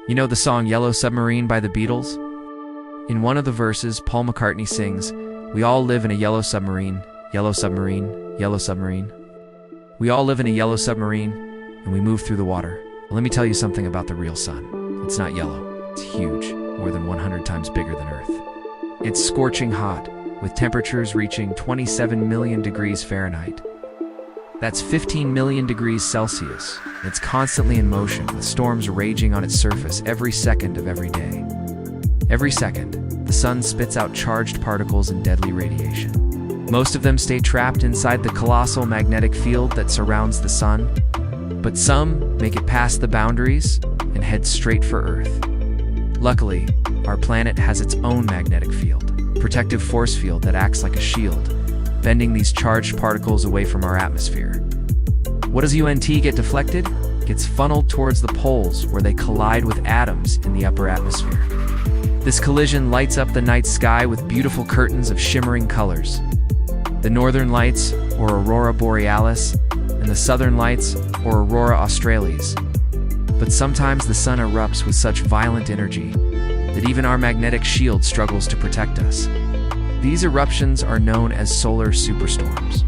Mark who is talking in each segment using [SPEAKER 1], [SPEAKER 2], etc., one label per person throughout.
[SPEAKER 1] You know the song Yellow Submarine by the Beatles? In one of the verses, Paul McCartney sings, "We all live in a yellow submarine, yellow submarine, yellow submarine. We all live in a yellow submarine, and we move through the water." Well, let me tell you something about the real sun. It's not yellow. It's huge, more than 100 times bigger than Earth. It's scorching hot, with temperatures reaching 27 million degrees Fahrenheit. That's 15 million degrees Celsius. It's constantly in motion, with storms raging on its surface every second of every day. Every second, the sun spits out charged particles and deadly radiation. Most of them stay trapped inside the colossal magnetic field that surrounds the sun, but some make it past the boundaries and head straight for Earth. Luckily, our planet has its own magnetic field, protective force field that acts like a shield, bending these charged particles away from our atmosphere. What does UNT get deflected? It gets funneled towards the poles, where they collide with atoms in the upper atmosphere. This collision lights up the night sky with beautiful curtains of shimmering colors. The northern lights, or aurora borealis, and the southern lights, or aurora australis. But sometimes the sun erupts with such violent energy that even our magnetic shield struggles to protect us. These eruptions are known as solar superstorms.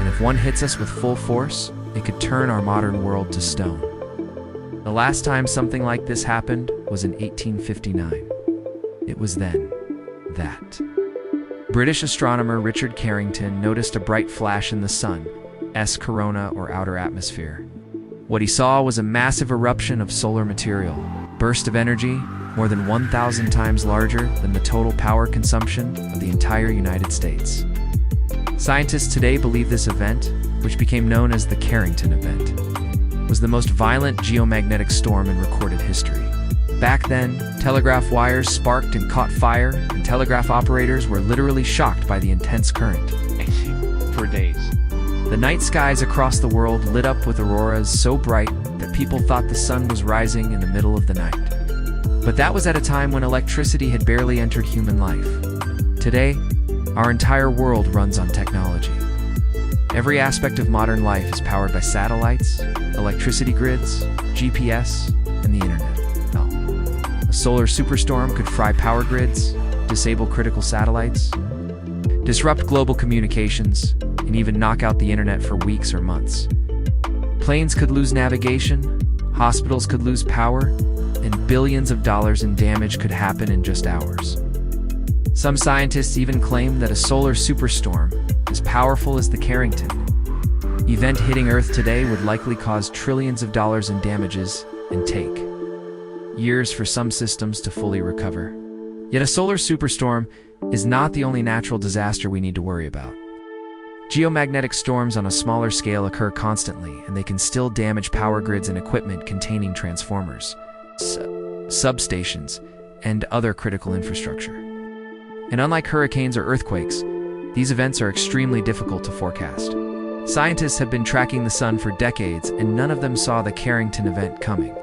[SPEAKER 1] And if one hits us with full force, it could turn our modern world to stone. The last time something like this happened was in 1859. It was then that British astronomer Richard Carrington noticed a bright flash in the sun's corona, or outer atmosphere. What he saw was a massive eruption of solar material, burst of energy more than 1,000 times larger than the total power consumption of the entire United States. Scientists today believe this event, which became known as the Carrington event, was the most violent geomagnetic storm in recorded history. Back then, telegraph wires sparked and caught fire, and telegraph operators were literally shocked by the intense current.
[SPEAKER 2] For days.
[SPEAKER 1] The night skies across the world lit up with auroras so bright that people thought the sun was rising in the middle of the night. But that was at a time when electricity had barely entered human life. Today, our entire world runs on technology. Every aspect of modern life is powered by satellites, electricity grids, GPS, and the internet. A solar superstorm could fry power grids, disable critical satellites, disrupt global communications, and even knock out the internet for weeks or months. Planes could lose navigation, hospitals could lose power, and billions of dollars in damage could happen in just hours. Some scientists even claim that a solar superstorm, as powerful as the Carrington event hitting Earth today, would likely cause trillions of dollars in damages and take years for some systems to fully recover. Yet a solar superstorm is not the only natural disaster we need to worry about. Geomagnetic storms on a smaller scale occur constantly, and they can still damage power grids and equipment containing transformers, substations, and other critical infrastructure. And unlike hurricanes or earthquakes, these events are extremely difficult to forecast. Scientists have been tracking the sun for decades, and none of them saw the Carrington event coming.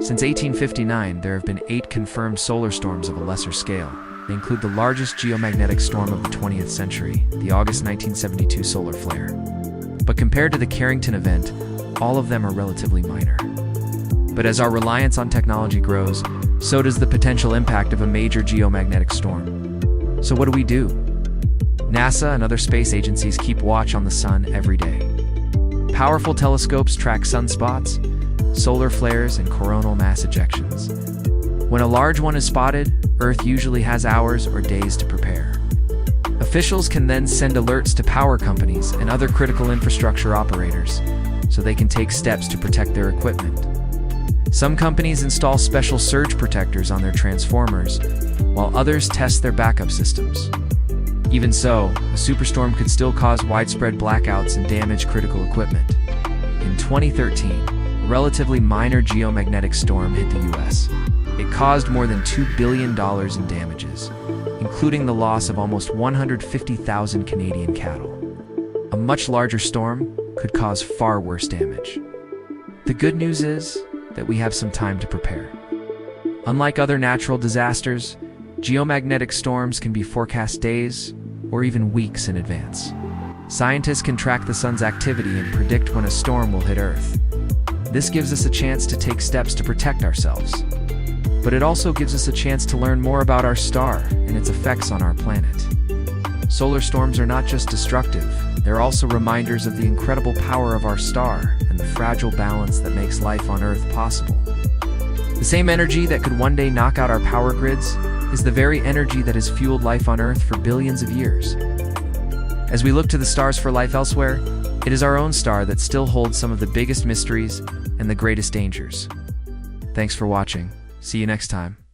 [SPEAKER 1] Since 1859, there have been 8 confirmed solar storms of a lesser scale. They include the largest geomagnetic storm of the 20th century, the August 1972 solar flare. But compared to the Carrington event, all of them are relatively minor. But as our reliance on technology grows, so does the potential impact of a major geomagnetic storm. So what do? NASA and other space agencies keep watch on the sun every day. Powerful telescopes track sunspots, solar flares, and coronal mass ejections. When a large one is spotted, Earth usually has hours or days to prepare. Officials can then send alerts to power companies and other critical infrastructure operators, so they can take steps to protect their equipment. Some companies install special surge protectors on their transformers, while others test their backup systems. Even so, a superstorm could still cause widespread blackouts and damage critical equipment. In 2013, a relatively minor geomagnetic storm hit the US. It caused more than $2 billion in damages, including the loss of almost 150,000 Canadian cattle. A much larger storm could cause far worse damage. The good news is that we have some time to prepare. Unlike other natural disasters, geomagnetic storms can be forecast days or even weeks in advance. Scientists can track the sun's activity and predict when a storm will hit Earth. This gives us a chance to take steps to protect ourselves. But it also gives us a chance to learn more about our star and its effects on our planet. Solar storms are not just destructive, they're also reminders of the incredible power of our star and the fragile balance that makes life on Earth possible. The same energy that could one day knock out our power grids is the very energy that has fueled life on Earth for billions of years. As we look to the stars for life elsewhere, it is our own star that still holds some of the biggest mysteries and the greatest dangers. Thanks for watching. See you next time.